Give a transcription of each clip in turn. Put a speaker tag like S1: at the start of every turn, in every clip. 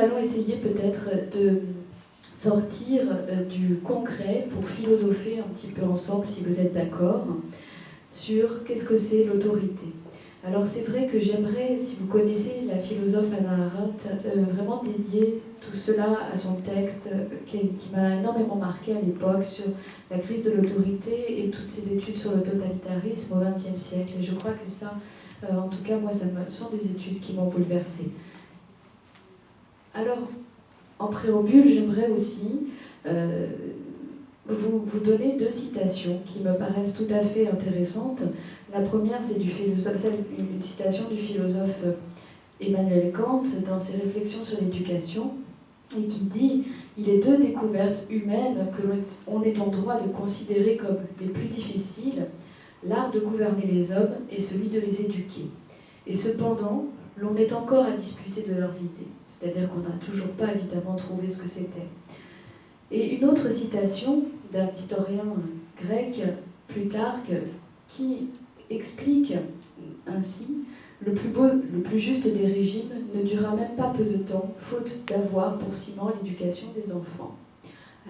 S1: allons essayer peut-être de sortir du concret pour philosopher un petit peu ensemble, si vous êtes d'accord, sur qu'est-ce que c'est l'autorité. Alors c'est vrai que j'aimerais, si vous connaissez la philosophe Hannah Arendt, vraiment dédier tout cela à son texte qui m'a énormément marqué à l'époque sur la crise de l'autorité et toutes ses études sur le totalitarisme au XXe siècle. Et je crois que ça, en tout cas moi, ce sont des études qui m'ont bouleversée. Alors, en préambule, j'aimerais aussi vous donner deux citations qui me paraissent tout à fait intéressantes. La première, c'est une citation du philosophe Emmanuel Kant dans ses réflexions sur l'éducation, et qui dit « Il est deux découvertes humaines que l'on est en droit de considérer comme les plus difficiles, l'art de gouverner les hommes et celui de les éduquer. Et cependant, l'on est encore à discuter de leurs idées. » C'est-à-dire qu'on n'a toujours pas évidemment trouvé ce que c'était. Et une autre citation d'un historien grec, Plutarque, qui explique ainsi « Le plus beau, le plus juste des régimes ne dura même pas peu de temps, faute d'avoir pour ciment l'éducation des enfants. »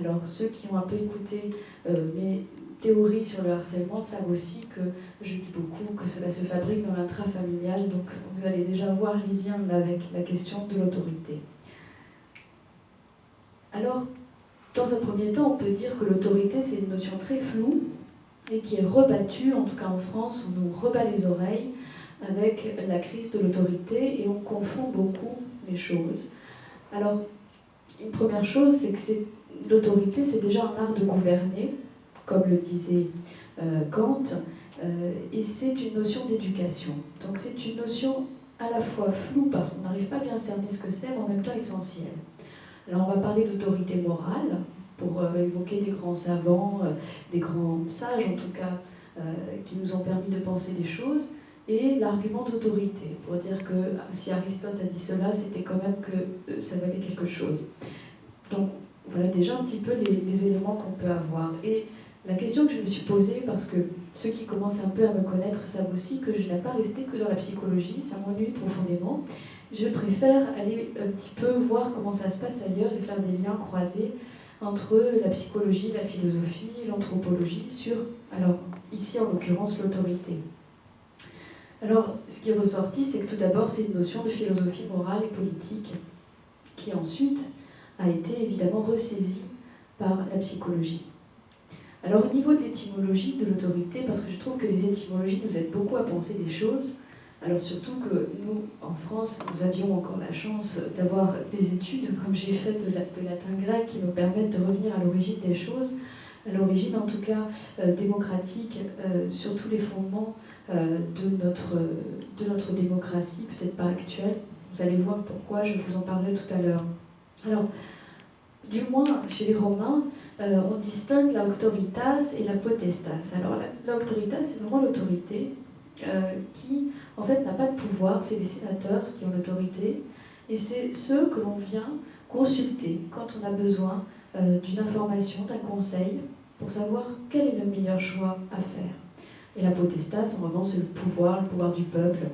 S1: Alors ceux qui ont un peu écouté mes théories sur le harcèlement savent aussi que je dis beaucoup que cela se fabrique dans l'intrafamilial, donc vous allez déjà voir les liens avec la question de l'autorité. Alors, dans un premier temps, on peut dire que l'autorité, c'est une notion très floue et qui est rebattue, en tout cas en France, on nous rebat les oreilles avec la crise de l'autorité et on confond beaucoup les choses. Alors, une première chose, c'est que l'autorité, c'est déjà un art de gouverner, comme le disait Kant, et c'est une notion d'éducation. Donc c'est une notion à la fois floue parce qu'on n'arrive pas bien à cerner ce que c'est, mais en même temps essentielle. Alors on va parler d'autorité morale, pour évoquer des grands savants, des grands sages en tout cas, qui nous ont permis de penser des choses, et l'argument d'autorité, pour dire que si Aristote a dit cela, c'était quand même que ça valait quelque chose. Donc voilà déjà un petit peu les éléments qu'on peut avoir. Et la question que je me suis posée, parce que ceux qui commencent un peu à me connaître savent aussi que je n'ai pas resté que dans la psychologie, ça m'ennuie profondément. Je préfère aller un petit peu voir comment ça se passe ailleurs et faire des liens croisés entre la psychologie, la philosophie, l'anthropologie sur, alors ici en l'occurrence, l'autorité. Alors, ce qui est ressorti, c'est que tout d'abord, c'est une notion de philosophie morale et politique qui ensuite a été évidemment ressaisie par la psychologie. Alors, au niveau de l'étymologie de l'autorité, parce que je trouve que les étymologies nous aident beaucoup à penser des choses, alors surtout que nous, en France, nous avions encore la chance d'avoir des études, comme j'ai fait de latin-grec, qui nous permettent de revenir à l'origine des choses, à l'origine en tout cas démocratique, sur tous les fondements de notre démocratie, peut-être pas actuelle. Vous allez voir pourquoi, je vous en parlerai tout à l'heure. Alors, du moins, chez les Romains, on distingue l'autoritas et la potestas. Alors, l'autoritas, c'est vraiment l'autorité qui, en fait, n'a pas de pouvoir, c'est les sénateurs qui ont l'autorité, et c'est ceux que l'on vient consulter quand on a besoin d'une information, d'un conseil, pour savoir quel est le meilleur choix à faire. Et la potestas, en revanche, c'est le pouvoir du peuple,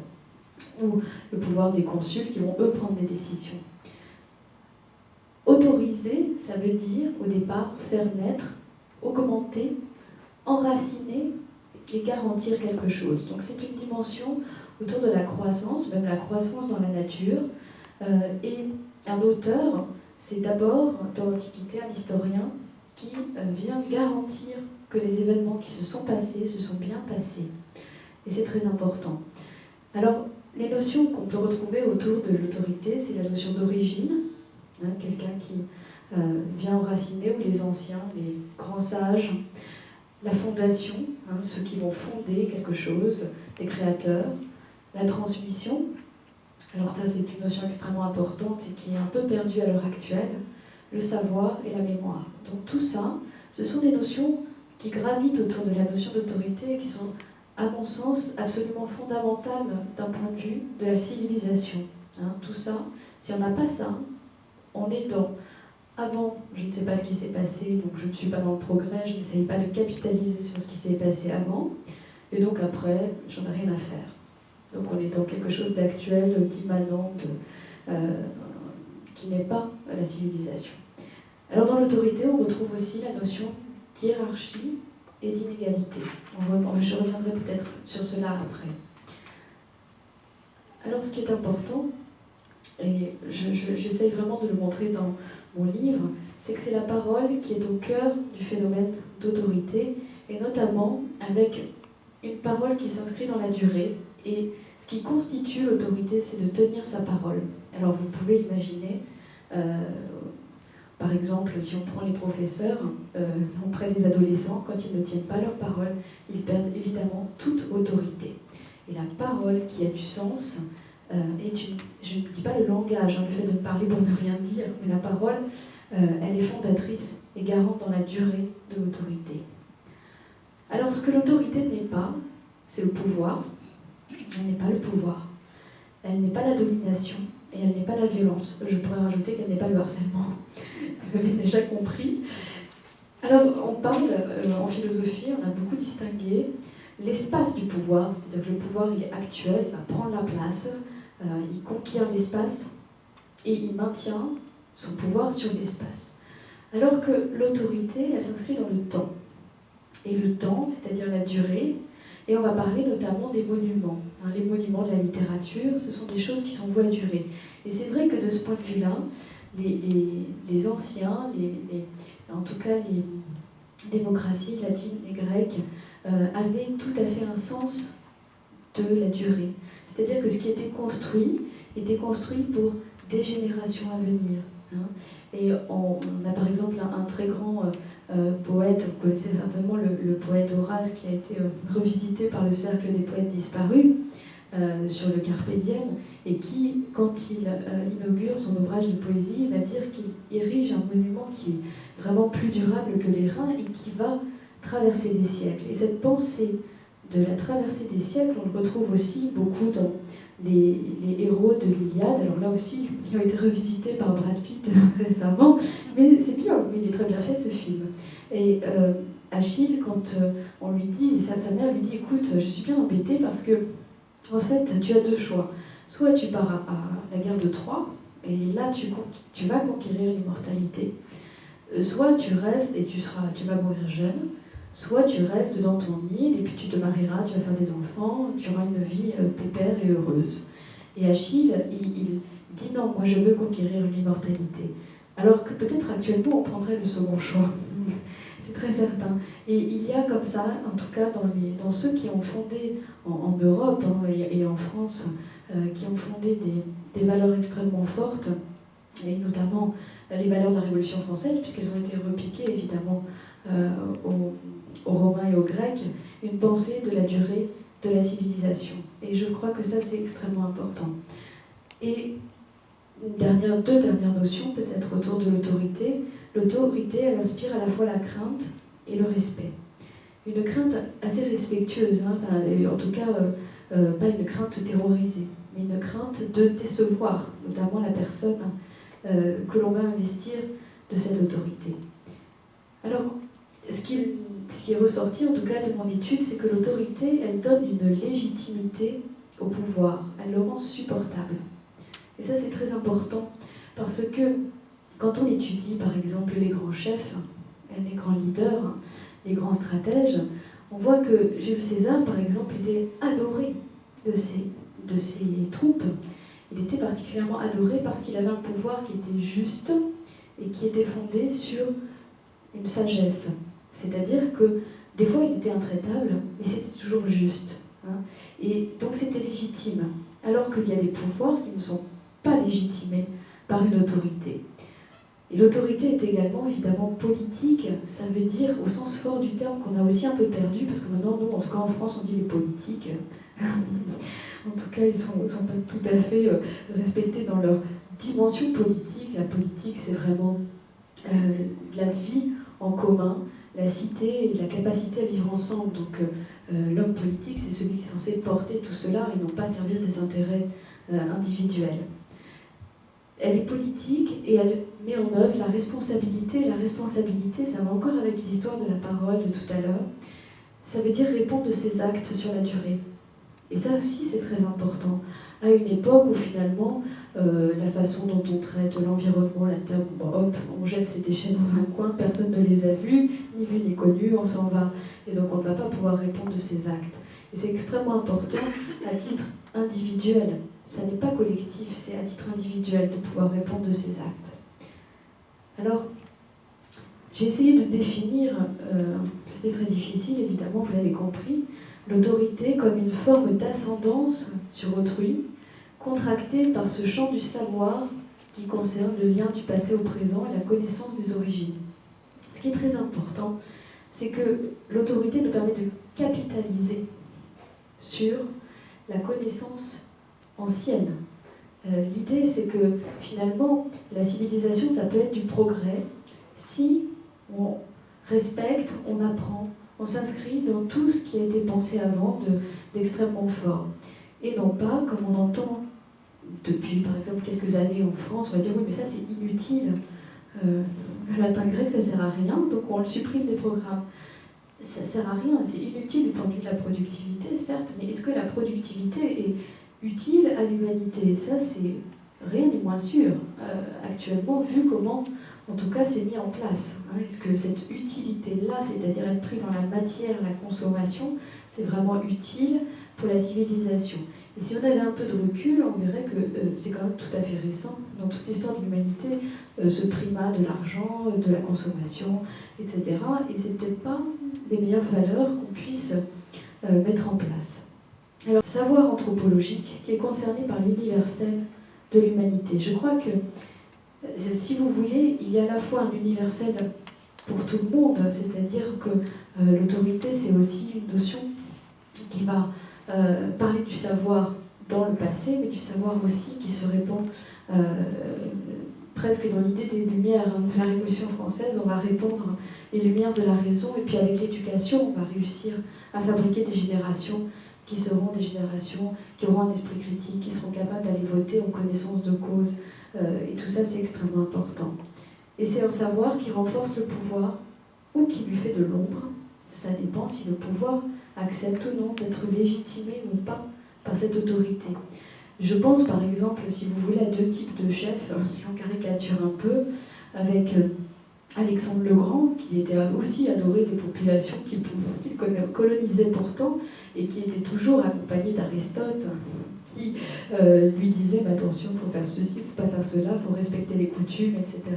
S1: ou le pouvoir des consuls qui vont, eux, prendre des décisions. Autoriser, ça veut dire, au départ, faire naître, augmenter, enraciner et garantir quelque chose. Donc c'est une dimension autour de la croissance, même la croissance dans la nature. Et un auteur, c'est d'abord, dans l'Antiquité, un historien qui vient garantir que les événements qui se sont passés se sont bien passés. Et c'est très important. Alors, les notions qu'on peut retrouver autour de l'autorité, c'est la notion d'origine, quelqu'un qui vient enraciner, ou les anciens, les grands sages, la fondation, ceux qui vont fonder quelque chose, les créateurs, la transmission. Alors ça, c'est une notion extrêmement importante et qui est un peu perdue à l'heure actuelle, le savoir et la mémoire. Donc tout ça, ce sont des notions qui gravitent autour de la notion d'autorité et qui sont, à mon sens, absolument fondamentales d'un point de vue de la civilisation. Tout ça, si on n'a pas ça, on est dans... Avant, je ne sais pas ce qui s'est passé, donc je ne suis pas dans le progrès, je n'essaye pas de capitaliser sur ce qui s'est passé avant, et donc après, j'en ai rien à faire. Donc on est dans quelque chose d'actuel, d'immanent, qui n'est pas la civilisation. Alors dans l'autorité, on retrouve aussi la notion d'hiérarchie et d'inégalité. Je reviendrai peut-être sur cela après. Alors ce qui est important, et j'essaye vraiment de le montrer dans mon livre, c'est que c'est la parole qui est au cœur du phénomène d'autorité, et notamment avec une parole qui s'inscrit dans la durée. Et ce qui constitue l'autorité, c'est de tenir sa parole. Alors vous pouvez imaginer, par exemple, si on prend les professeurs auprès des adolescents, quand ils ne tiennent pas leur parole, ils perdent évidemment toute autorité. Et la parole qui a du sens je ne dis pas le langage, le fait de parler pour ne rien dire, mais la parole, elle est fondatrice et garante dans la durée de l'autorité. Alors ce que l'autorité n'est pas, c'est le pouvoir. Elle n'est pas le pouvoir. Elle n'est pas la domination et elle n'est pas la violence. Je pourrais rajouter qu'elle n'est pas le harcèlement. Vous avez déjà compris. Alors on parle, en philosophie, on a beaucoup distingué l'espace du pouvoir, c'est-à-dire que le pouvoir il est actuel, il va prendre la place, il conquiert l'espace et il maintient son pouvoir sur l'espace. Alors que l'autorité, elle s'inscrit dans le temps. Et le temps, c'est-à-dire la durée, et on va parler notamment des monuments. Les monuments de la littérature, ce sont des choses qui sont vouées à durer. Et c'est vrai que de ce point de vue-là, les anciens, en tout cas les démocraties latines et grecques, avaient tout à fait un sens de la durée. C'est-à-dire que ce qui était construit pour des générations à venir. Et on a par exemple un très grand poète, vous connaissez certainement le poète Horace qui a été revisité par le Cercle des poètes disparus sur le Carpe Diem, et qui, quand il inaugure son ouvrage de poésie, va dire qu'il érige un monument qui est vraiment plus durable que les reins et qui va traverser des siècles. Et cette pensée de la traversée des siècles, on le retrouve aussi beaucoup dans les héros de l'Iliade. Alors là aussi, ils ont été revisités par Brad Pitt récemment, mais c'est bien, il est très bien fait ce film. Et Achille, quand on lui dit, sa mère lui dit, écoute, je suis bien embêtée parce que, en fait, tu as deux choix. Soit tu pars à la guerre de Troie, et là tu vas conquérir l'immortalité, soit tu restes et tu vas mourir jeune, soit tu restes dans ton île et puis tu te marieras, tu vas faire des enfants, tu auras une vie pépère et heureuse. Et Achille, il dit non, moi je veux conquérir l'immortalité. Alors que peut-être actuellement on prendrait le second choix. C'est très certain. Et il y a comme ça, en tout cas dans ceux qui ont fondé en Europe et en France, qui ont fondé des valeurs extrêmement fortes, et notamment les valeurs de la Révolution française, puisqu'elles ont été repiquées évidemment aux Romains et aux Grecs, une pensée de la durée de la civilisation. Et je crois que ça, c'est extrêmement important. Et deux dernières notions, peut-être autour de l'autorité. L'autorité, elle inspire à la fois la crainte et le respect. Une crainte assez respectueuse, en tout cas, pas une crainte terrorisée, mais une crainte de décevoir, notamment la personne que l'on va investir de cette autorité. Alors, ce qui est ressorti, en tout cas de mon étude, c'est que l'autorité, elle donne une légitimité au pouvoir, elle le rend supportable. Et ça, c'est très important, parce que quand on étudie, par exemple, les grands chefs, les grands leaders, les grands stratèges, on voit que Jules César, par exemple, était adoré de ses troupes. Il était particulièrement adoré parce qu'il avait un pouvoir qui était juste et qui était fondé sur une sagesse. C'est-à-dire que des fois il était intraitable, mais c'était toujours juste. Et donc c'était légitime. Alors qu'il y a des pouvoirs qui ne sont pas légitimés par une autorité. Et l'autorité est également évidemment politique, ça veut dire au sens fort du terme qu'on a aussi un peu perdu, parce que maintenant, nous, en tout cas en France, on dit les politiques. En tout cas, ils ne sont pas tout à fait respectés dans leur dimension politique. La politique, c'est vraiment la vie en commun, la cité et la capacité à vivre ensemble. Donc l'homme politique, c'est celui qui est censé porter tout cela et non pas servir des intérêts individuels. Elle est politique et elle met en œuvre la responsabilité. La responsabilité, ça va encore avec l'histoire de la parole de tout à l'heure. Ça veut dire répondre de ses actes sur la durée. Et ça aussi, c'est très important. À une époque où finalement, la façon dont on traite l'environnement, la terre, bon, hop, on jette ses déchets dans un coin, personne ne les a vus, ni vus ni connus, on s'en va. Et donc on ne va pas pouvoir répondre de ces actes. Et c'est extrêmement important à titre individuel. Ça n'est pas collectif, c'est à titre individuel de pouvoir répondre de ces actes. Alors, j'ai essayé de définir, c'était très difficile évidemment, vous l'avez compris, l'autorité comme une forme d'ascendance sur autrui, contractée par ce champ du savoir qui concerne le lien du passé au présent et la connaissance des origines. Ce qui est très important, c'est que l'autorité nous permet de capitaliser sur la connaissance ancienne. L'idée, c'est que finalement, la civilisation, ça peut être du progrès si on respecte, on apprend, on s'inscrit dans tout ce qui a été pensé avant d'extrêmement fort. Et non pas, comme on entend depuis par exemple quelques années en France, on va dire oui mais ça c'est inutile, le latin grec ça sert à rien, donc on le supprime des programmes. Ça sert à rien, c'est inutile du point de vue de la productivité, certes, mais est-ce que la productivité est utile à l'humanité? Ça c'est rien n'est moins sûr actuellement, vu comment en tout cas c'est mis en place. Est-ce que cette utilité-là, c'est-à-dire être pris dans la matière, la consommation, c'est vraiment utile pour la civilisation? Et si on avait un peu de recul, on verrait que c'est quand même tout à fait récent, dans toute l'histoire de l'humanité, ce primat de l'argent, de la consommation, etc. Et c'est peut-être pas les meilleures valeurs qu'on puisse mettre en place. Alors, savoir anthropologique qui est concerné par l'universel de l'humanité. Je crois que, si vous voulez, il y a à la fois un universel pour tout le monde, c'est-à-dire que l'autorité, c'est aussi une notion qui va parler du savoir dans le passé, mais du savoir aussi qui se répand presque dans l'idée des Lumières, de la Révolution française. On va répandre les lumières de la raison, et puis avec l'éducation, on va réussir à fabriquer des générations qui seront des générations qui auront un esprit critique, qui seront capables d'aller voter en connaissance de cause. Et tout ça, c'est extrêmement important. Et c'est un savoir qui renforce le pouvoir ou qui lui fait de l'ombre. Ça dépend si le pouvoir accepte ou non d'être légitimé ou pas par cette autorité. Je pense par exemple, si vous voulez, à deux types de chefs, si on caricature un peu, avec Alexandre le Grand, qui était aussi adoré des populations qu'il colonisait pourtant, et qui était toujours accompagné d'Aristote, qui lui disait bah, attention, il faut faire ceci, il ne faut pas faire cela, il faut respecter les coutumes, etc.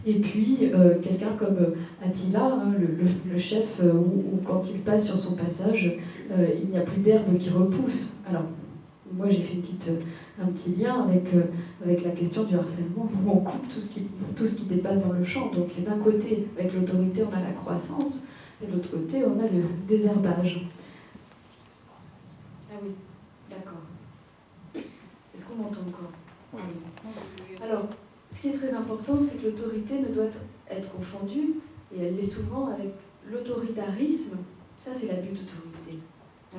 S1: Et puis quelqu'un comme Attila, hein, le chef, où quand il passe sur son passage, il n'y a plus d'herbe qui repousse. Alors, moi j'ai fait un petit lien avec la question du harcèlement, où on coupe tout ce qui dépasse dans le champ. Donc d'un côté, avec l'autorité, on a la croissance, et de l'autre côté, on a le désherbage. Ah oui, d'accord. Est-ce qu'on m'entend encore? Oui. Alors, ce qui est très important, c'est que l'autorité ne doit être confondue, et elle l'est souvent, avec l'autoritarisme. Ça, c'est l'abus d'autorité.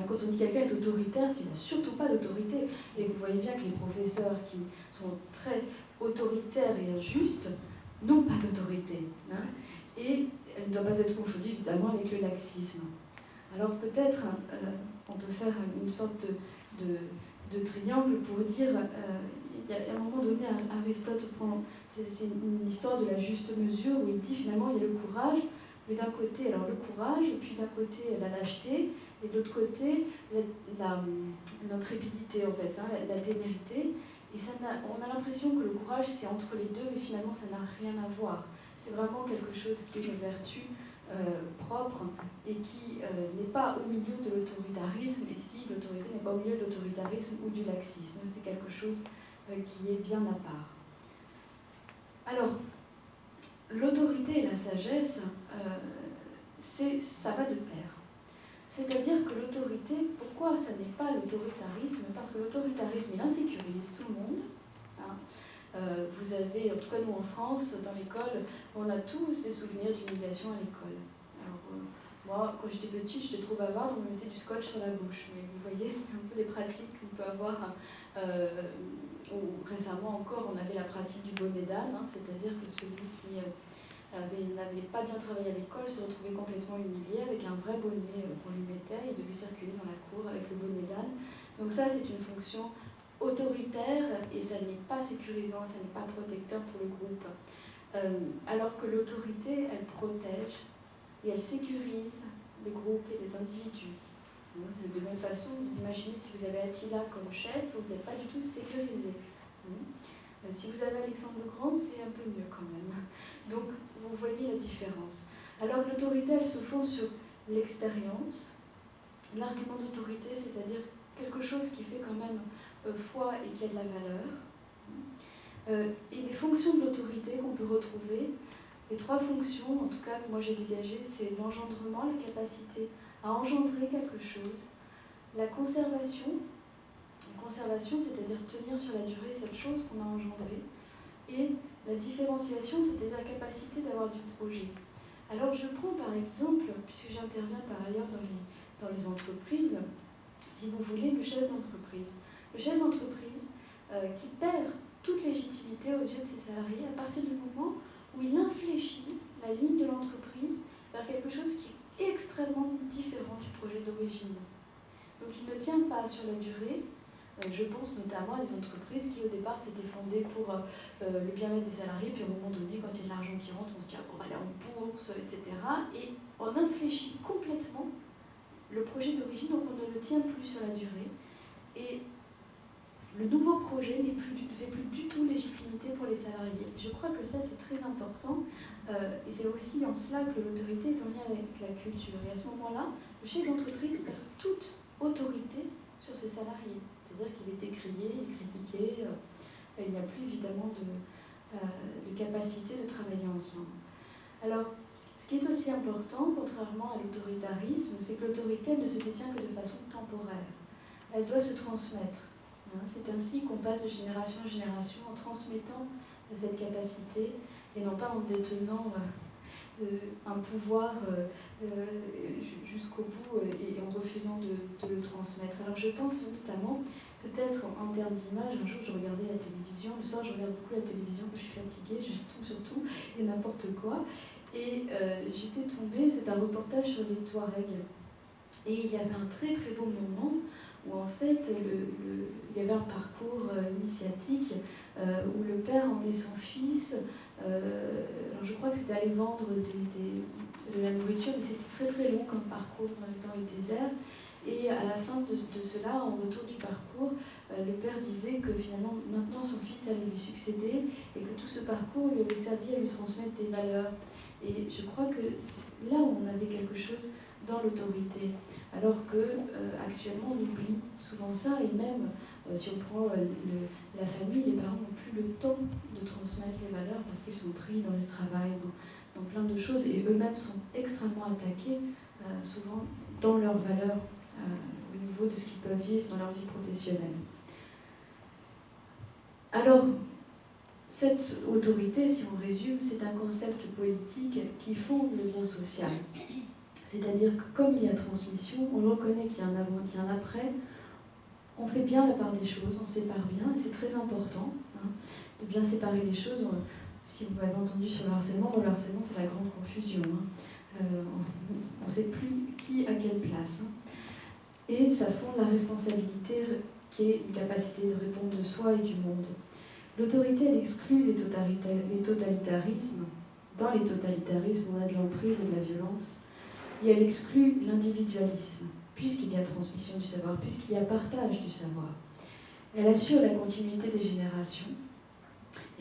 S1: Quand on dit quelqu'un est autoritaire, il n'a surtout pas d'autorité. Et vous voyez bien que les professeurs qui sont très autoritaires et injustes n'ont pas d'autorité. Et elle ne doit pas être confondue, évidemment, avec le laxisme. Alors peut-être, on peut faire une sorte de triangle pour dire... il y a un moment donné, Aristote prend... C'est une histoire de la juste mesure où il dit finalement il y a le courage, mais d'un côté, alors le courage, et puis d'un côté la lâcheté, et de l'autre côté l'intrépidité en fait, la témérité. Et on a l'impression que le courage c'est entre les deux, mais finalement ça n'a rien à voir. C'est vraiment quelque chose qui est une vertu propre et qui n'est pas au milieu de l'autoritarisme. Et si l'autorité n'est pas au milieu de l'autoritarisme ou du laxisme, c'est quelque chose qui est bien à part. Alors, l'autorité et la sagesse, ça va de pair. C'est-à-dire que l'autorité, pourquoi ça n'est pas l'autoritarisme? Parce que l'autoritarisme, il insécurise tout le monde. Vous avez, en tout cas nous en France, dans l'école, on a tous des souvenirs d'humiliation à l'école. Alors, moi, quand j'étais petite, j'étais trop bavarde, on me mettait du scotch sur la bouche. Mais vous voyez, c'est un peu les pratiques qu'on peut avoir. Ou récemment encore, on avait la pratique du bonnet d'âne, c'est-à-dire que celui qui n'avait pas bien travaillé à l'école se retrouvait complètement humilié avec un vrai bonnet qu'on lui mettait. Il devait circuler dans la cour avec le bonnet d'âne. Donc ça, c'est une fonction autoritaire et ça n'est pas sécurisant, ça n'est pas protecteur pour le groupe. Alors que l'autorité, elle protège et elle sécurise les groupes et les individus. C'est de la même façon, vous imaginez si vous avez Attila comme chef, vous n'êtes pas du tout sécurisé. Si vous avez Alexandre le Grand, c'est un peu mieux quand même. Donc, vous voyez la différence. Alors, l'autorité, elle se fonde sur l'expérience, l'argument d'autorité, c'est-à-dire quelque chose qui fait quand même foi et qui a de la valeur. Et les fonctions de l'autorité qu'on peut retrouver, les trois fonctions, en tout cas que moi j'ai dégagées, c'est l'engendrement, la capacité à engendrer quelque chose, la conservation, c'est-à-dire tenir sur la durée cette chose qu'on a engendrée, et la différenciation, c'est-à-dire la capacité d'avoir du projet. Alors je prends par exemple, puisque j'interviens par ailleurs dans les entreprises, si vous voulez, le chef d'entreprise. Le chef d'entreprise qui perd toute légitimité aux yeux de ses salariés à partir du moment où il infléchit la ligne de l'entreprise vers quelque chose qui est extrêmement différent du projet d'origine. Donc il ne tient pas sur la durée. Je pense notamment à des entreprises qui au départ s'étaient fondées pour le bien-être des salariés, puis à un moment donné, quand il y a de l'argent qui rentre, on se dit on va aller en bourse, etc. Et on infléchit complètement le projet d'origine, donc on ne le tient plus sur la durée. Et le nouveau projet ne fait plus du tout légitimité pour les salariés. Je crois que ça, c'est très important. Et c'est aussi en cela que l'autorité est en lien avec la culture. Et à ce moment-là, le chef d'entreprise perd toute autorité sur ses salariés. C'est-à-dire qu'il est décrié, il est critiqué, il n'y a plus évidemment de capacité de travailler ensemble. Alors, ce qui est aussi important, contrairement à l'autoritarisme, c'est que l'autorité ne se détient que de façon temporaire. Elle doit se transmettre. C'est ainsi qu'on passe de génération en génération en transmettant cette capacité et non pas en détenant un pouvoir jusqu'au bout et en refusant de le transmettre. Alors je pense notamment, peut-être en termes d'image, un jour je regardais la télévision, le soir je regarde beaucoup la télévision, je suis fatiguée, je tombe sur tout et n'importe quoi. Et j'étais tombée, c'est un reportage sur les Touaregs. Et il y avait un très très beau moment où en fait il y avait un parcours initiatique où le père emmenait son fils. Alors je crois que c'était aller vendre de la nourriture, mais c'était très très long comme parcours dans les déserts. Et à la fin de cela, en retour du parcours, le père disait que finalement maintenant son fils allait lui succéder et que tout ce parcours lui avait servi à lui transmettre des valeurs. Et je crois que là où on avait quelque chose dans l'autorité, alors que actuellement on oublie souvent ça, et même si on prend la famille, les parents n'ont plus le temps de transmettre les valeurs parce qu'ils sont pris dans le travail, dans plein de choses, et eux-mêmes sont extrêmement attaqués souvent dans leurs valeurs au niveau de ce qu'ils peuvent vivre dans leur vie professionnelle. Alors, cette autorité, si on résume, c'est un concept politique qui fonde le lien social. C'est-à-dire que comme il y a transmission, on reconnaît qu'il y a un avant, qu'il y a un après, on fait bien la part des choses, on sépare bien, et c'est très important de bien séparer les choses. Si vous m'avez entendu sur le harcèlement, dans le harcèlement c'est la grande confusion. On ne sait plus qui a quelle place. Et ça fonde la responsabilité qui est une capacité de répondre de soi et du monde. L'autorité, elle exclut les totalitarismes. Dans les totalitarismes, on a de l'emprise et de la violence. Et elle exclut l'individualisme, puisqu'il y a transmission du savoir, puisqu'il y a partage du savoir. Elle assure la continuité des générations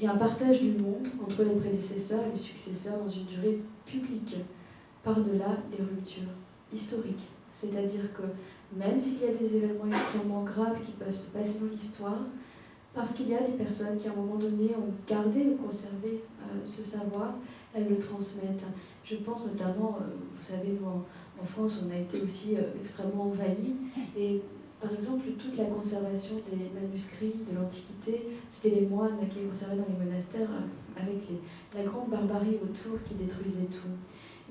S1: et un partage du monde entre les prédécesseurs et les successeurs dans une durée publique, par-delà les ruptures historiques. C'est-à-dire que même s'il y a des événements extrêmement graves qui peuvent se passer dans l'histoire, parce qu'il y a des personnes qui à un moment donné ont gardé ou conservé ce savoir, elles le transmettent. Je pense notamment, vous savez, nous en France, on a été aussi extrêmement envahis. Et par exemple, toute la conservation des manuscrits de l'Antiquité, c'était les moines qui conservaient dans les monastères avec la grande barbarie autour qui détruisait tout.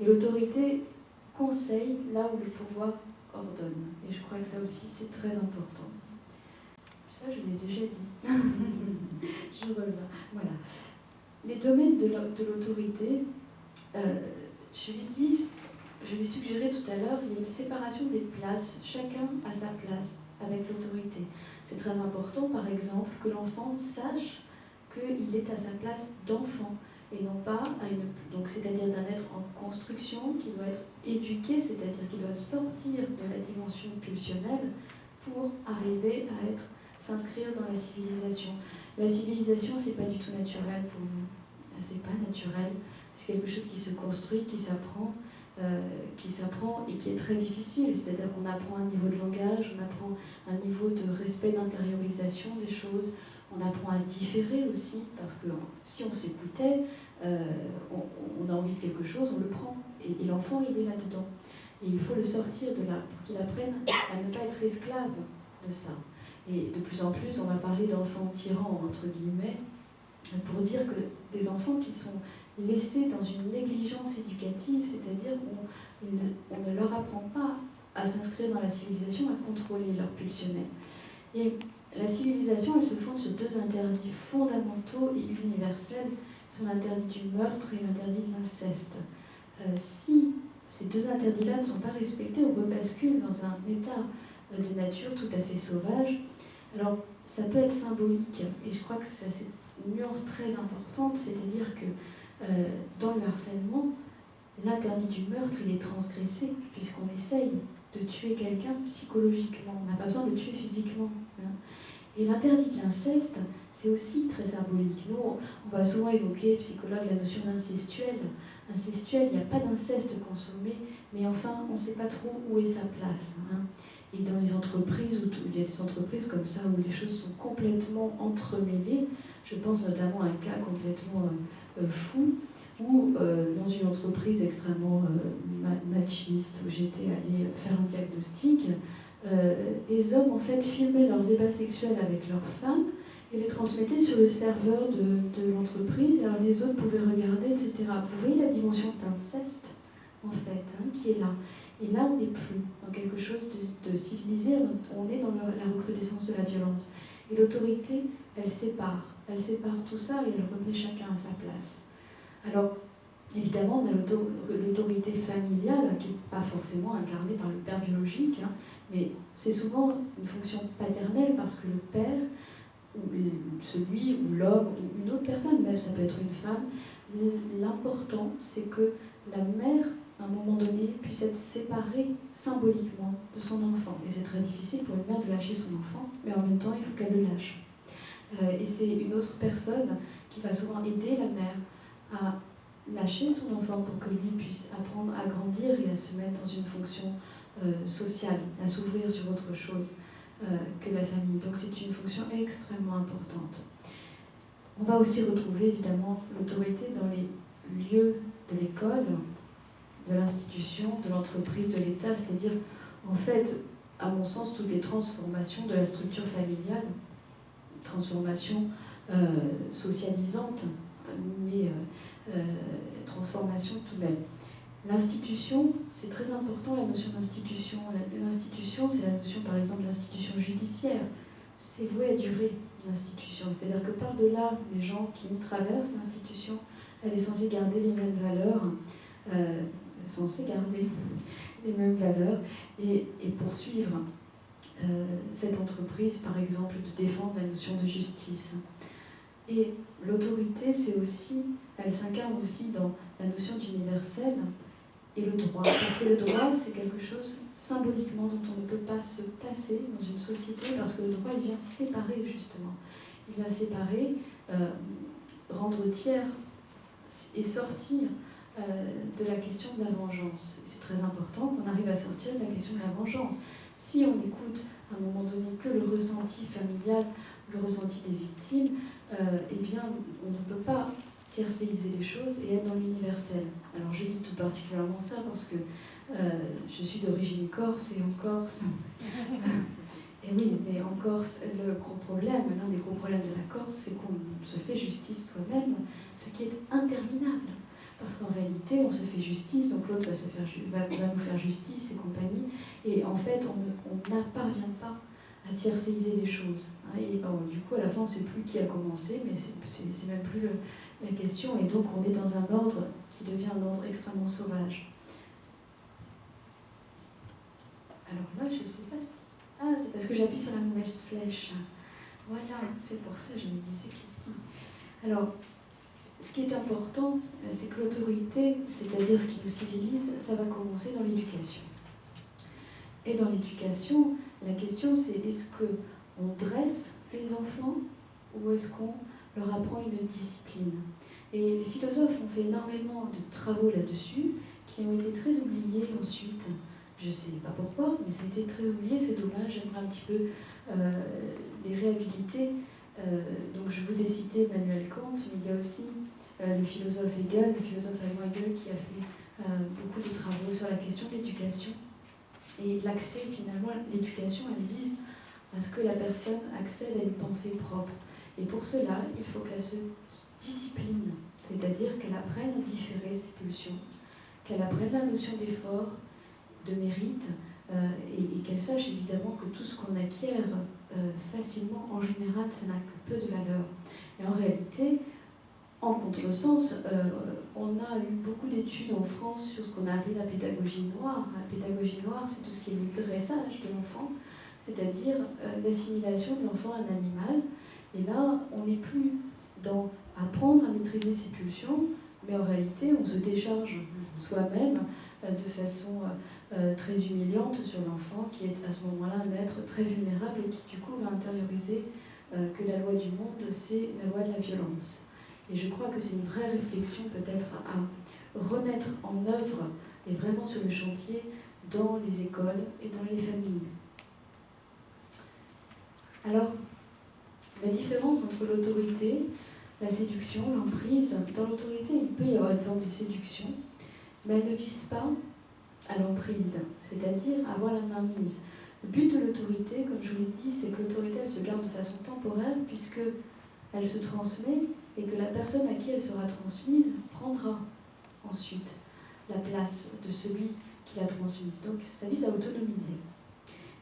S1: Et l'autorité conseille là où le pouvoir ordonne. Et je crois que ça aussi, c'est très important. Ça, je l'ai déjà dit. Je reviens. Voilà. Les domaines de l'autorité, je l'ai suggéré tout à l'heure, il y a une séparation des places. Chacun a sa place avec l'autorité. C'est très important, par exemple, que l'enfant sache qu'il est à sa place d'enfant et non pas donc c'est-à-dire d'un être en construction qui doit être éduqué, c'est-à-dire qu'il doit sortir de la dimension pulsionnelle pour arriver à s'inscrire dans la civilisation. La civilisation, c'est pas du tout naturel pour nous. C'est pas naturel. C'est quelque chose qui se construit, qui s'apprend et qui est très difficile. C'est-à-dire qu'on apprend un niveau de langage, on apprend un niveau de respect, d'intériorisation des choses. On apprend à différer aussi, parce que si on s'écoutait, on a envie de quelque chose, on le prend. Et l'enfant, il est là-dedans. Et il faut le sortir de là pour qu'il apprenne à ne pas être esclave de ça. Et de plus en plus, on va parler d'enfants tyrans, entre guillemets, pour dire que des enfants qui sont laissés dans une négligence éducative, c'est-à-dire on ne leur apprend pas à s'inscrire dans la civilisation, à contrôler leur pulsionnel. Et la civilisation, elle se fonde sur deux interdits fondamentaux et universels, sur l'interdit du meurtre et l'interdit de l'inceste. Si ces deux interdits-là ne sont pas respectés, on rebascule dans un état de nature tout à fait sauvage. Alors, ça peut être symbolique, et je crois que c'est une nuance très importante, c'est-à-dire que dans le harcèlement, l'interdit du meurtre, il est transgressé, puisqu'on essaye de tuer quelqu'un psychologiquement. On n'a pas besoin de le tuer physiquement. Hein. Et l'interdit de l'inceste, c'est aussi très symbolique. Nous, on va souvent évoquer, psychologue, la notion d'incestuel. Incestuel, il n'y a pas d'inceste consommé, mais enfin, on ne sait pas trop où est sa place. Hein. Et dans les entreprises, il y a des entreprises comme ça où les choses sont complètement entremêlées, je pense notamment à un cas complètement fou, où dans une entreprise extrêmement machiste, où j'étais allée faire un diagnostic, les hommes en fait filmaient leurs ébats sexuels avec leurs femmes et les transmettaient sur le serveur de l'entreprise, alors les autres pouvaient regarder, etc. Vous voyez la dimension d'inceste, en fait, hein, qui est là. Et là, on n'est plus dans quelque chose de civilisé, on est dans la recrudescence de la violence. Et l'autorité, elle sépare tout ça et elle remet chacun à sa place. Alors, évidemment, on a l'autorité familiale, qui n'est pas forcément incarnée par le père biologique, hein, mais c'est souvent une fonction paternelle parce que le père, ou celui, ou l'homme, ou une autre personne, même ça peut être une femme, l'important c'est que la mère, à un moment donné, puisse être séparée symboliquement de son enfant. Et c'est très difficile pour une mère de lâcher son enfant, mais en même temps, il faut qu'elle le lâche. Et c'est une autre personne qui va souvent aider la mère à lâcher son enfant pour que lui puisse apprendre à grandir et à se mettre dans une fonction sociale, à s'ouvrir sur autre chose que la famille. Donc c'est une fonction extrêmement importante. On va aussi retrouver évidemment l'autorité dans les lieux de l'école, de l'institution, de l'entreprise, de l'État, c'est-à-dire en fait, à mon sens, toutes les transformations de la structure familiale, transformations socialisantes, mais transformation tout de même. L'institution, c'est très important, la notion d'institution. L'institution, c'est la notion, par exemple, d'institution judiciaire. C'est voué à durer, l'institution. C'est-à-dire que par-delà les gens qui traversent l'institution, elle est censée garder les mêmes valeurs, et poursuivre cette entreprise, par exemple, de défendre la notion de justice. Et l'autorité, elle s'incarne aussi dans la notion d'universel et le droit. Parce que le droit, c'est quelque chose symboliquement dont on ne peut pas se passer dans une société, parce que le droit, il vient séparer justement. Il vient séparer, rendre tiers et sortir de la question de la vengeance. C'est très important qu'on arrive à sortir de la question de la vengeance. Si on écoute à un moment donné que le ressenti familial, le ressenti des victimes, eh bien, on ne peut pas tiercéiser les choses et être dans l'universel. Alors je dis tout particulièrement ça parce que je suis d'origine corse et en Corse, et oui, mais en Corse, le gros problème, l'un des gros problèmes de la Corse, c'est qu'on se fait justice soi-même, ce qui est interminable. Parce qu'en réalité, on se fait justice, donc l'autre va nous faire justice et compagnie, et en fait, on n'apparvient pas à tiercéiser les choses. Et du coup, à la fin, on ne sait plus qui a commencé, mais c'est même plus la question, et donc on est dans un ordre qui devient un ordre extrêmement sauvage. Alors là, je ne sais pas si... Ah, c'est Est-ce que j'appuie sur la mauvaise flèche? Voilà, c'est pour ça que je me disais qu'est-ce qui... Alors, ce qui est important, c'est que l'autorité, c'est-à-dire ce qui nous civilise, ça va commencer dans l'éducation. Et dans l'éducation, la question c'est est-ce qu'on dresse les enfants ou est-ce qu'on leur apprend une discipline? Et les philosophes ont fait énormément de travaux là-dessus qui ont été très oubliés ensuite. Je ne sais pas pourquoi, mais ça a été très oublié, c'est dommage, j'aimerais un petit peu les réhabiliter. Donc je vous ai cité Emmanuel Kant, mais il y a aussi le philosophe Hegel, le philosophe allemand Hegel qui a fait beaucoup de travaux sur la question de l'éducation. Et l'accès, finalement, l'éducation, elle vise à ce que la personne accède à une pensée propre. Et pour cela, il faut qu'elle se discipline, c'est-à-dire qu'elle apprenne à différer ses pulsions, qu'elle apprenne la notion d'effort, de mérite, et qu'elle sache évidemment que tout ce qu'on acquiert facilement, en général, ça n'a que peu de valeur. Et en réalité, en contresens, on a eu beaucoup d'études en France sur ce qu'on a appelé la pédagogie noire. La pédagogie noire, c'est tout ce qui est le dressage de l'enfant, c'est-à-dire l'assimilation de l'enfant à un animal. Et là, on n'est plus dans apprendre à maîtriser ses pulsions, mais en réalité, on se décharge soi-même de façon très humiliante sur l'enfant, qui est à ce moment-là un être très vulnérable et qui du coup va intérioriser que la loi du monde, c'est la loi de la violence. Et je crois que c'est une vraie réflexion peut-être à remettre en œuvre et vraiment sur le chantier dans les écoles et dans les familles. Alors, la différence entre l'autorité, la séduction, l'emprise, dans l'autorité, il peut y avoir une forme de séduction, mais elle ne vise pas à l'emprise, c'est-à-dire à avoir la main mise. Le but de l'autorité, comme je vous l'ai dit, c'est que l'autorité, elle se garde de façon temporaire, puisque elle se transmet et que la personne à qui elle sera transmise prendra ensuite la place de celui qui l'a transmise. Donc ça vise à autonomiser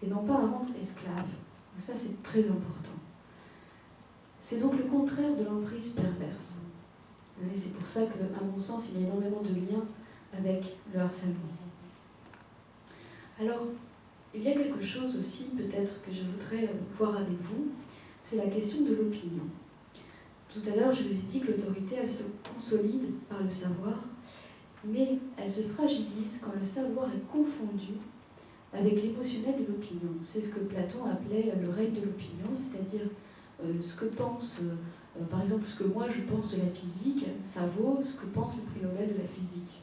S1: et non pas à rendre esclave. Donc ça c'est très important. C'est donc le contraire de l'emprise perverse. Et c'est pour ça qu'à mon sens, il y a énormément de liens avec le harcèlement. Alors, il y a quelque chose aussi peut-être que je voudrais voir avec vous, c'est la question de l'opinion. Tout à l'heure, je vous ai dit que l'autorité, elle se consolide par le savoir, mais elle se fragilise quand le savoir est confondu avec l'émotionnel de l'opinion. C'est ce que Platon appelait le règne de l'opinion, c'est-à-dire ce que pense, par exemple, ce que moi je pense de la physique, ça vaut ce que pense le prix Nobel de la physique.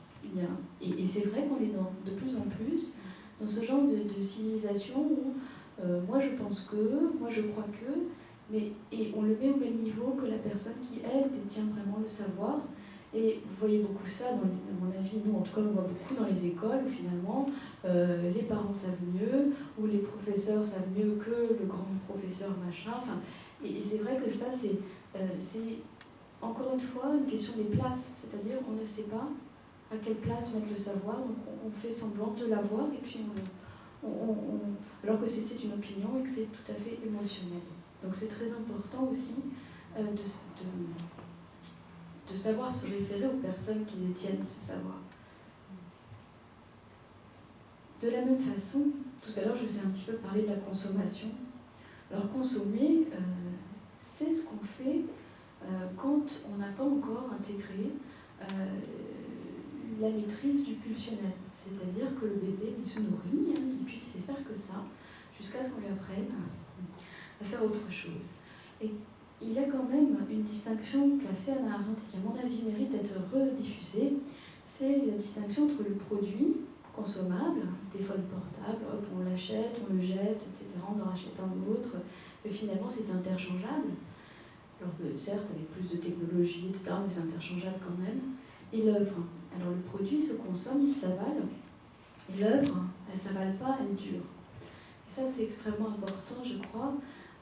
S1: Et c'est vrai qu'on est de plus en plus dans ce genre de civilisation où moi je pense que, moi je crois que, et on le met au même niveau que la personne qui, elle, détient vraiment le savoir. Et vous voyez beaucoup ça, à mon avis, nous en tout cas on voit beaucoup dans les écoles, où finalement les parents savent mieux, ou les professeurs savent mieux que le grand professeur machin. Enfin, et c'est vrai que ça c'est encore une fois une question des places, c'est-à-dire on ne sait pas à quelle place mettre le savoir, donc on fait semblant de l'avoir, et puis alors que c'est une opinion et que c'est tout à fait émotionnel. Donc c'est très important aussi de savoir se référer aux personnes qui détiennent ce savoir. De la même façon, tout à l'heure je vous ai un petit peu parlé de la consommation. Alors consommer, c'est ce qu'on fait quand on n'a pas encore intégré la maîtrise du pulsionnel. C'est-à-dire que le bébé, il se nourrit, et puis il sait faire que ça, jusqu'à ce qu'on lui apprenne à faire autre chose. Et il y a quand même une distinction qu'a fait Hannah Arendt, qui à mon avis mérite d'être rediffusée, c'est la distinction entre le produit consommable, téléphone portable, hop, on l'achète, on le jette, etc., on en rachète un autre, mais finalement c'est interchangeable. Alors certes avec plus de technologie, etc., mais c'est interchangeable quand même. Et l'œuvre, alors le produit se consomme, il s'avale, et l'œuvre, elle ne s'avale pas, elle dure. Et ça c'est extrêmement important, je crois,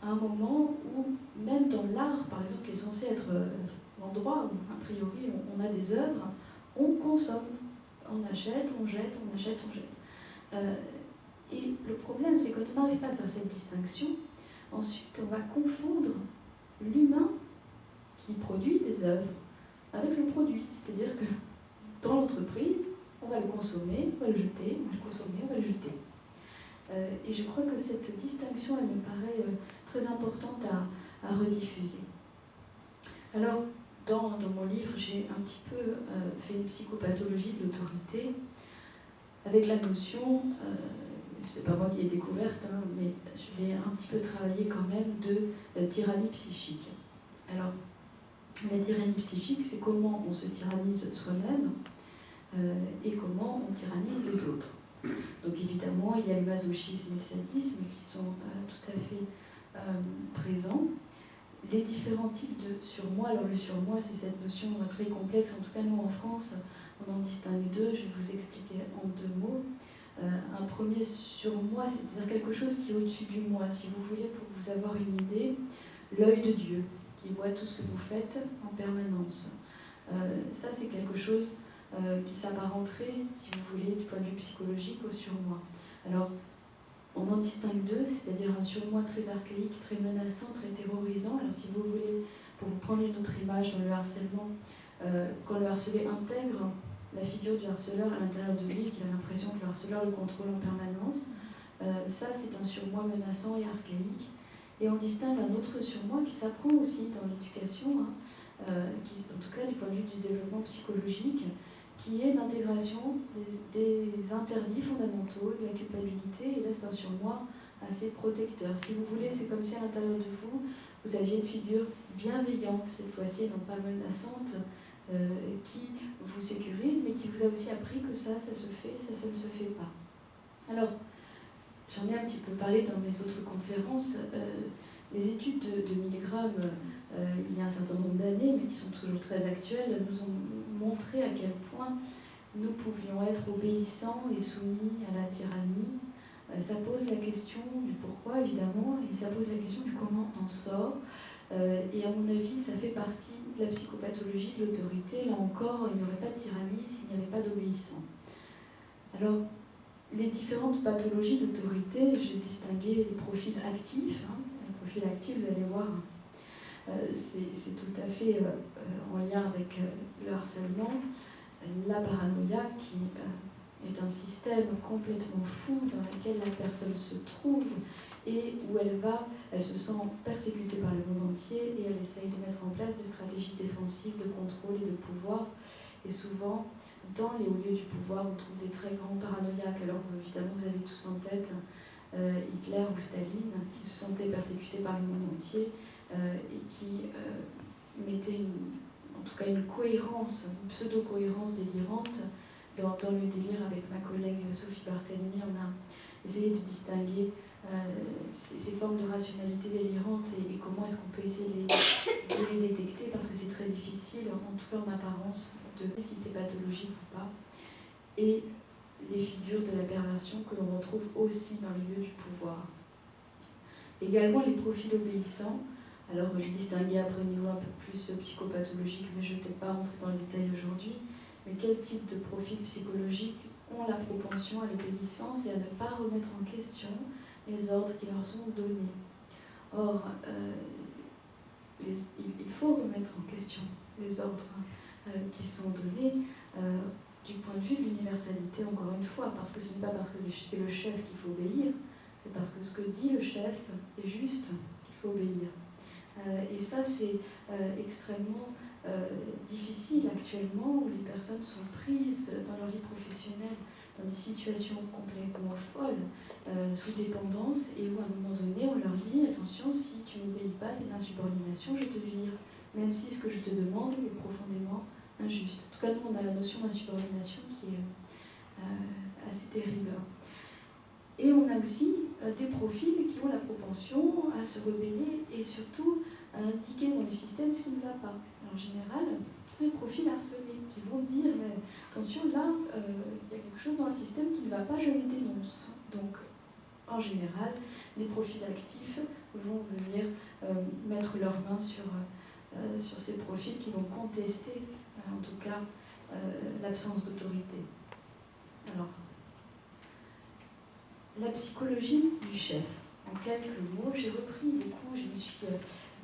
S1: à un moment où, même dans l'art, par exemple, qui est censé être l'endroit où, a priori, on a des œuvres, on consomme, on achète, on jette, on achète, on jette. Et le problème, c'est que quand on n'arrive pas à faire cette distinction, ensuite on va confondre l'humain qui produit des œuvres avec le produit. C'est-à-dire que dans l'entreprise, on va le consommer, on va le jeter, on va le consommer, on va le jeter. Et je crois que cette distinction, elle me paraît très importante à rediffuser. Alors, dans mon livre, j'ai un petit peu fait une psychopathologie de l'autorité, avec la notion, c'est pas moi qui l'ai découverte, hein, mais je l'ai un petit peu travaillé quand même, de tyrannie psychique. Alors, la tyrannie psychique, c'est comment on se tyrannise soi-même et comment on tyrannise les autres. Donc évidemment, il y a le masochisme et le sadisme qui sont tout à fait présents. Les différents types de surmoi, alors le surmoi, c'est cette notion très complexe, en tout cas nous en France, on en distingue deux, je vais vous expliquer en deux mots. Un premier surmoi, c'est-à-dire quelque chose qui est au-dessus du moi, si vous voulez, pour vous avoir une idée, l'œil de Dieu, qui voit tout ce que vous faites en permanence. Ça, c'est quelque chose qui s'apparenterait, si vous voulez, du point de vue psychologique au surmoi. Alors, on en distingue deux, c'est-à-dire un surmoi très archaïque, très menaçant, très terrorisant. Alors, si vous voulez, pour vous prendre une autre image dans le harcèlement, quand le harcelé intègre la figure du harceleur à l'intérieur de lui, qu'il a l'impression que le harceleur le contrôle en permanence, ça, c'est un surmoi menaçant et archaïque. Et on distingue un autre surmoi qui s'apprend aussi dans l'éducation, qui, en tout cas du point de vue du développement psychologique, qui est l'intégration des interdits fondamentaux, de la culpabilité, et là c'est un surmoi assez protecteur. Si vous voulez, c'est comme si à l'intérieur de vous, vous aviez une figure bienveillante, cette fois-ci, et non pas menaçante, qui vous sécurise, mais qui vous a aussi appris que ça se fait, ça ne se fait pas. Alors, j'en ai un petit peu parlé dans mes autres conférences. Les études de Milgram, il y a un certain nombre d'années, mais qui sont toujours très actuelles, nous ont montré à quel point nous pouvions être obéissants et soumis à la tyrannie. Ça pose la question du pourquoi, évidemment, et ça pose la question du comment on en sort. Et à mon avis, ça fait partie de la psychopathologie de l'autorité. Là encore, il n'y aurait pas de tyrannie s'il n'y avait pas d'obéissant. Alors, les différentes pathologies d'autorité, j'ai distingué les profils actifs. Les profils actifs, vous allez voir, c'est tout à fait en lien avec le harcèlement. La paranoïa, qui est un système complètement fou dans lequel la personne se trouve et où elle se sent persécutée par le monde entier et elle essaye de mettre en place des stratégies défensives de contrôle et de pouvoir. Et souvent, dans les hauts lieux du pouvoir, on trouve des très grands paranoïaques. Alors évidemment, vous avez tous en tête Hitler ou Staline, qui se sentaient persécutés par le monde entier et qui mettaient en tout cas une cohérence, une pseudo-cohérence délirante dans le délire. Avec ma collègue Sophie Barthélemy, on a essayé de distinguer ces formes de rationalité délirante et comment est-ce qu'on peut essayer de les détecter, parce que c'est très difficile, en tout cas en apparence, de voir si c'est pathologique ou pas. Et les figures de la perversion que l'on retrouve aussi dans les lieux du pouvoir. Également les profils obéissants. Alors j'ai distingué après au niveau un peu plus psychopathologique, mais je ne vais peut-être pas rentrer dans le détail aujourd'hui. Mais quel type de profils psychologiques ont la propension à l'obéissance et à ne pas remettre en question les ordres qui leur sont donnés. Or, il faut remettre en question les ordres qui sont donnés du point de vue de l'universalité, encore une fois, parce que ce n'est pas parce que c'est le chef qu'il faut obéir, c'est parce que ce que dit le chef est juste qu'il faut obéir. Et ça, c'est extrêmement difficile actuellement, où les personnes sont prises dans leur vie professionnelle dans des situations complètement folles, sous dépendance, et où à un moment donné on leur dit attention, si tu n'obéis pas, c'est de l'insubordination, je te vire, même si ce que je te demande est profondément injuste. En tout cas, nous on a la notion d'insubordination qui est assez terrible. Et on a aussi des profils qui ont la propension à se rebeller et surtout à indiquer dans le système ce qui ne va pas. En général, les profils harcelés qui vont dire mais attention, là, il y a quelque chose dans le système qui ne va pas, je le dénonce. Donc, en général, les profils actifs vont venir mettre leurs mains sur ces profils qui vont contester, en tout cas, l'absence d'autorité. Alors, la psychologie du chef. En quelques mots, j'ai repris beaucoup, je me suis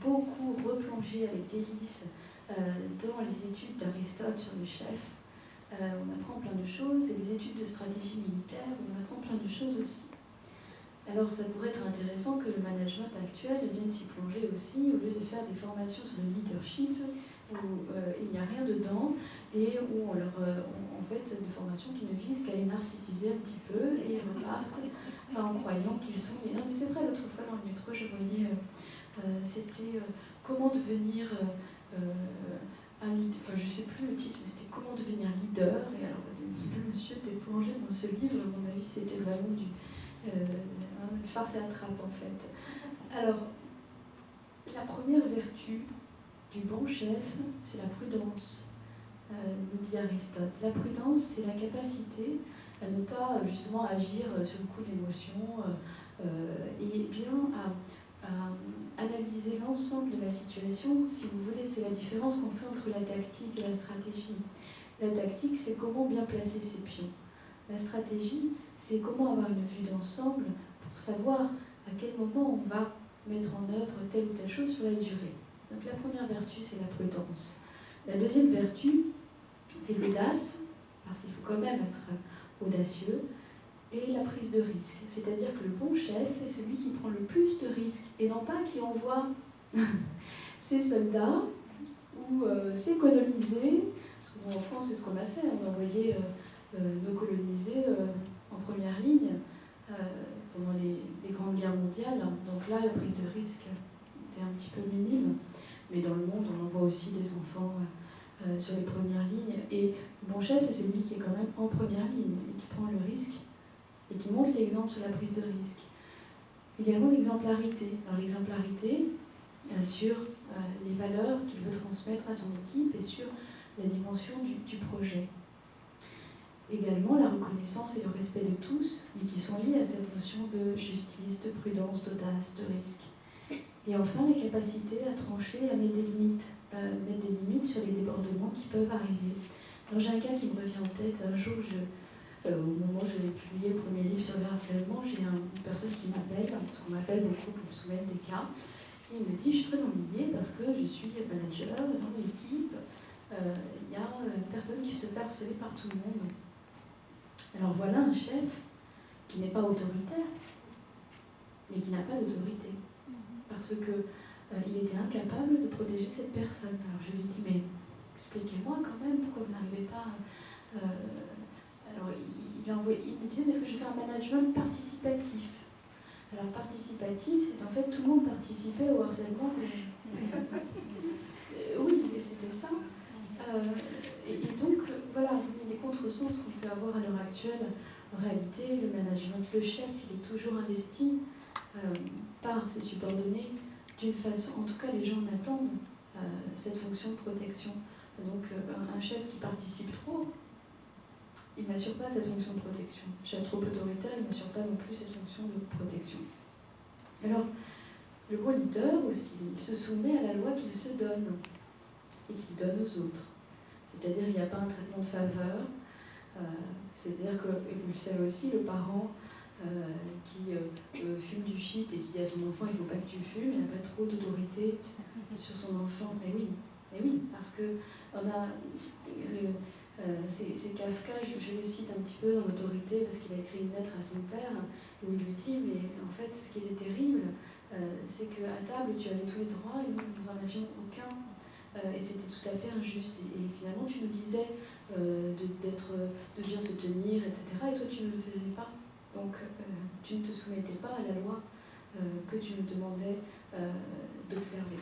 S1: beaucoup replongée avec délice dans les études d'Aristote sur le chef. On apprend plein de choses, et les études de stratégie militaire, on apprend plein de choses aussi. Alors ça pourrait être intéressant que le management actuel vienne s'y plonger aussi, au lieu de faire des formations sur le leadership où il n'y a rien dedans et où en fait des formations qui ne visent qu'à les narcissiser un petit peu et repartent en croyant qu'ils sont... Non mais c'est vrai, l'autre fois dans le métro je voyais, c'était comment devenir un leader, enfin je sais plus le titre, mais c'était comment devenir leader, et alors le monsieur était plongé dans ce livre, à mon avis c'était vraiment du... une farce à la trappe en fait. Alors, la première vertu du bon chef, c'est la prudence, nous dit Aristote. La prudence, c'est la capacité à ne pas justement agir sur le coup de l'émotion et bien à analyser l'ensemble de la situation. Si vous voulez, c'est la différence qu'on fait entre la tactique et la stratégie. La tactique, c'est comment bien placer ses pions. La stratégie, c'est comment avoir une vue d'ensemble pour savoir à quel moment on va mettre en œuvre telle ou telle chose sur la durée. Donc la première vertu, c'est la prudence. La deuxième vertu, c'est l'audace, parce qu'il faut quand même être audacieux, et la prise de risque. C'est-à-dire que le bon chef est celui qui prend le plus de risques, et non pas qui envoie ses soldats ou ses colonisés. En France, c'est ce qu'on a fait, on a envoyé nos colonisés en première ligne pendant les grandes guerres mondiales. Donc là, la prise de risque était un petit peu minime, mais dans le monde, on envoie aussi des enfants sur les premières lignes. Et le bon chef, c'est celui qui est quand même en première ligne et qui prend le risque et qui montre l'exemple sur la prise de risque. Également l'exemplarité. Alors l'exemplarité sur les valeurs qu'il veut transmettre à son équipe et sur la dimension du projet. Également la reconnaissance et le respect de tous, mais qui sont liés à cette notion de justice, de prudence, d'audace, de risque. Et enfin, la capacité à trancher, à mettre des limites sur les débordements qui peuvent arriver. Alors j'ai un cas qui me revient en tête. Un jour, au moment où j'avais publié le premier livre sur le harcèlement, j'ai une personne qui m'appelle, parce qu'on m'appelle beaucoup pour me soumettre des cas, et il me dit, je suis très ennuyée parce que je suis manager dans l'équipe, il y a une personne qui se fait harceler par tout le monde. Alors voilà un chef qui n'est pas autoritaire, mais qui n'a pas d'autorité. Parce que il était incapable de protéger cette personne. Alors je lui dis, mais expliquez-moi quand même pourquoi vous n'arrivez pas... alors il me disait, mais est-ce que je fais un management participatif? Alors participatif, c'est en fait tout le monde participait au harcèlement. Oui, c'était ça. Et donc, voilà, les contresens qu'on peut avoir à l'heure actuelle, en réalité, le management, le chef, il est toujours investi par ses subordonnés d'une façon, en tout cas les gens attendent cette fonction de protection. Donc un chef qui participe trop, il n'assure pas cette fonction de protection. Un chef trop autoritaire, il n'assure pas non plus cette fonction de protection. Alors, le bon leader aussi, il se soumet à la loi qu'il se donne et qu'il donne aux autres. C'est-à-dire qu'il n'y a pas un traitement de faveur. C'est-à-dire que, et vous le savez aussi, le parent qui fume du shit et qui dit à son enfant il ne faut pas que tu fumes, il n'a pas trop d'autorité sur son enfant. Mais oui, parce que on a c'est Kafka, je le cite un petit peu dans l'autorité parce qu'il a écrit une lettre à son père où il lui dit mais en fait ce qui était terrible c'est qu'à table tu avais tous les droits et nous n'en avions aucun et c'était tout à fait injuste et finalement tu nous disais de bien se tenir etc. et toi tu ne le faisais pas. Donc, tu ne te soumettais pas à la loi que tu nous demandais d'observer.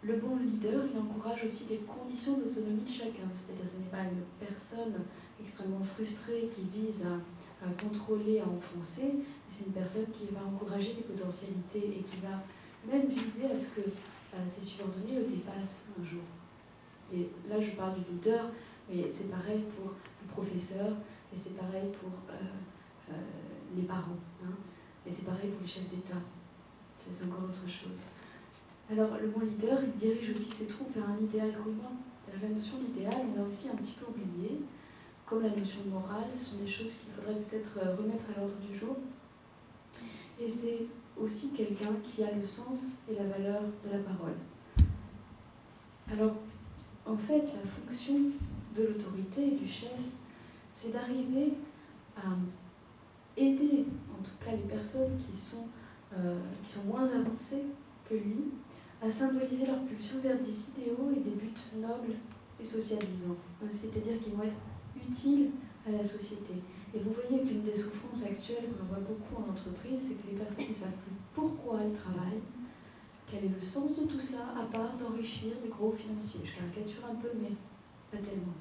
S1: Le bon leader, il encourage aussi des conditions d'autonomie de chacun. C'est-à-dire que ce n'est pas une personne extrêmement frustrée qui vise à contrôler, à enfoncer. C'est une personne qui va encourager les potentialités et qui va même viser à ce que ses subordonnés le dépassent un jour. Et là, je parle du leader, mais c'est pareil pour le professeur et c'est pareil pour... les parents, hein. Et c'est pareil pour les chefs d'État, c'est encore autre chose. Alors le bon leader, il dirige aussi ses troupes vers un idéal commun. La notion d'idéal, on l'a aussi un petit peu oublié, comme la notion de morale, ce sont des choses qu'il faudrait peut-être remettre à l'ordre du jour. Et c'est aussi quelqu'un qui a le sens et la valeur de la parole. Alors, en fait, la fonction de l'autorité et du chef, c'est d'arriver à aider, en tout cas les personnes qui sont moins avancées que lui, à symboliser leur pulsion vers des idéaux et des buts nobles et socialisants. C'est-à-dire qu'ils vont être utiles à la société. Et vous voyez qu'une des souffrances actuelles qu'on voit beaucoup en entreprise, c'est que les personnes ne savent plus pourquoi elles travaillent, quel est le sens de tout ça, à part d'enrichir des gros financiers. Je caricature un peu, mais pas tellement.